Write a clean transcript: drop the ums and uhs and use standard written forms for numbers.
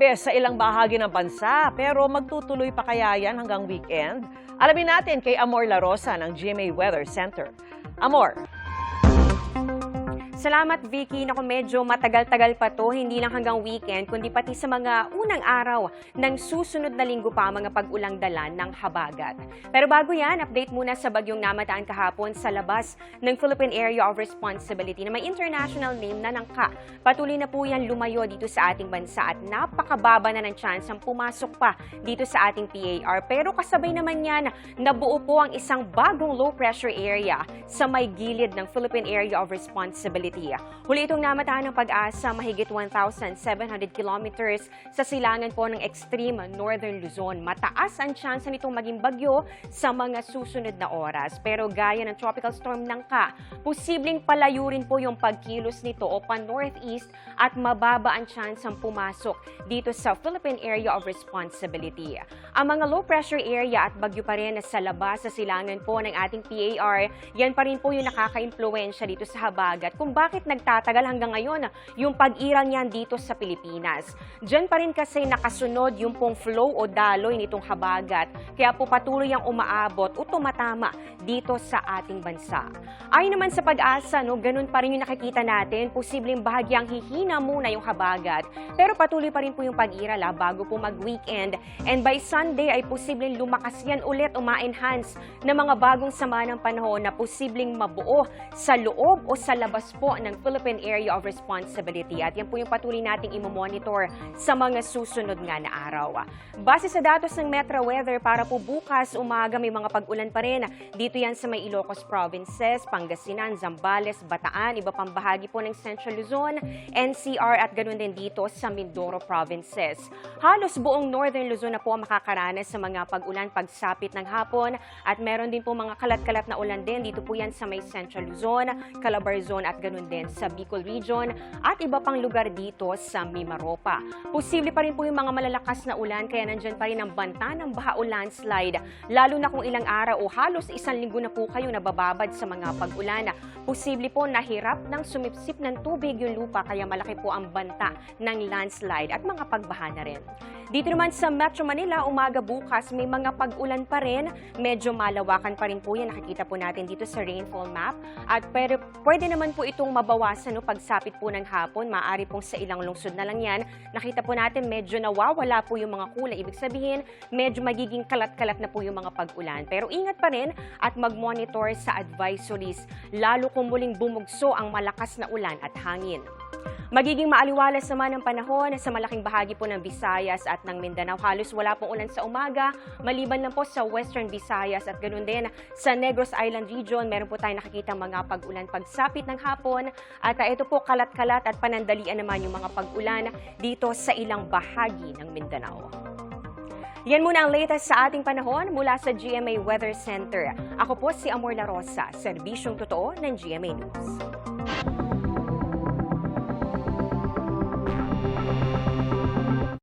gabi sa ilang bahagi ng bansa, pero magtutuloy pa kaya yan hanggang weekend? Alamin natin kay Amor La Rosa ng GMA Weather Center. Amor. Salamat, Vicky. Naku, medyo matagal-tagal pa to, hindi lang hanggang weekend, kundi pati sa mga unang araw ng susunod na linggo pa mga pag-ulang dala ng habagat. Pero bago yan, update muna sa bagyong namataan kahapon sa labas ng Philippine Area of Responsibility na may international name na Nangka. Patuloy na po yan lumayo dito sa ating bansa at napakababa na ng chance ang pumasok pa dito sa ating PAR. Pero kasabay naman yan, nabuo po ang isang bagong low pressure area sa may gilid ng Philippine Area of Responsibility. Huli itong namataan ng Pag-asa mahigit 1,700 kilometers sa silangan po ng extreme northern Luzon. Mataas ang tsansa nitong maging bagyo sa mga susunod na oras. Pero gaya ng tropical storm Nangka, posibleng palayo rin po yung pagkilos nito o pa-northeast at mababa ang tsansang pumasok dito sa Philippine Area of Responsibility. Ang mga low pressure area at bagyo pa rin sa labas sa silangan po ng ating PAR, yan pa rin po yung nakaka-impluwensya dito sa habagat kung bakit nagtatagal hanggang ngayon yung pag-irang yan dito sa Pilipinas. Diyan pa rin kasi nakasunod yung pong flow o daloy nitong habagat, kaya po patuloy ang umaabot o tumatama dito sa ating bansa. Ayon naman sa Pag-asa, ganun pa rin yung nakikita natin, posibleng bahagyang hihina muna yung habagat, pero patuloy pa rin po yung pag-iral bago po mag-weekend, and by Sunday ay posibleng lumakas yan ulit o ma-enhance ng mga bagong sama ng panahon na posibleng mabuo sa loob o sa labas po ng Philippine Area of Responsibility. At yan po yung patuloy nating imomonitor sa mga susunod nga na araw. Base sa datos ng Metro Weather, para po bukas umaga may mga pag-ulan pa rin. Dito yan sa may Ilocos Provinces, Pangasinan, Zambales, Bataan, iba pang bahagi po ng Central Luzon, NCR at ganoon din dito sa Mindoro Provinces. Halos buong Northern Luzon na po makakaranas sa mga pag-ulan pagsapit ng hapon at meron din po mga kalat-kalat na ulan din. Dito po yan sa may Central Luzon, Calabar Zone at ganun din sa Bicol Region at iba pang lugar dito sa Mimaropa. Posible pa rin po yung mga malalakas na ulan kaya nandyan pa rin ang banta ng baha o landslide. Lalo na kung ilang araw o halos isang linggo na po kayo nabababad sa mga pag-ulan. Posible po nahirap ng sumipsip ng tubig yung lupa kaya malaki po ang banta ng landslide at mga pagbaha na rin. Dito naman sa Metro Manila, umaga bukas may mga pag-ulan pa rin. Medyo malawakan pa rin po yan. Nakikita po natin dito sa rainfall map. At pero pwede naman po itong mabawasan pagsapit po ng hapon. Maaari pong sa ilang lungsod na lang yan. Nakita po natin medyo nawawala po yung mga kulay. Ibig sabihin, medyo magiging kalat-kalat na po yung mga pag-ulan. Pero ingat pa rin at mag-monitor sa advisories. Lalo kung muling bumugso ang malakas na ulan at hangin. Magiging maaliwalas naman ang panahon sa malaking bahagi po ng Visayas at ng Mindanao. Halos wala pong ulan sa umaga, maliban lang po sa Western Visayas at ganoon din sa Negros Island Region. Meron po tayong nakikita mga pag-ulan pagsapit ng hapon at ito po kalat-kalat at panandalian naman yung mga pag-ulan dito sa ilang bahagi ng Mindanao. Yan muna ang latest sa ating panahon mula sa GMA Weather Center. Ako po si Amor La Rosa, serbisyong totoo ng GMA News.